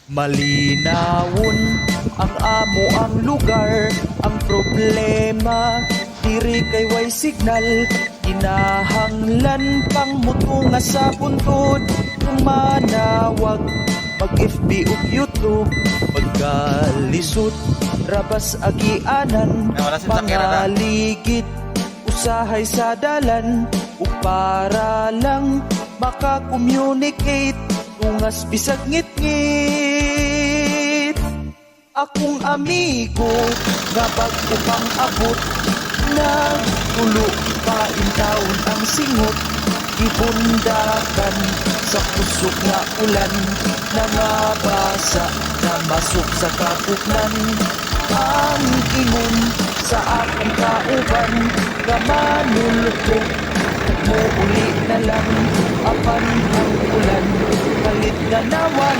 Malinawon ang amo ang lugar. Ang problema diri kay way signal. Kinahanglan pang mutunga sa buntod. Kung manawag mag FB ug YouTube, pagkalisod rabas agianan. Mga ligid usahay sa dalan ug para lang maka-communicate tungas bisag ngit-ngit. Akong amigo nga bago pang abot, nagtulo pa in taon ang singot. Ibundakan sa pusok nga ulan, nangabasa na masok sa kapuklan. Ang ingon sa akong kauban, kamanulog mo uli na lang apan ang ulan, kalit na nawala.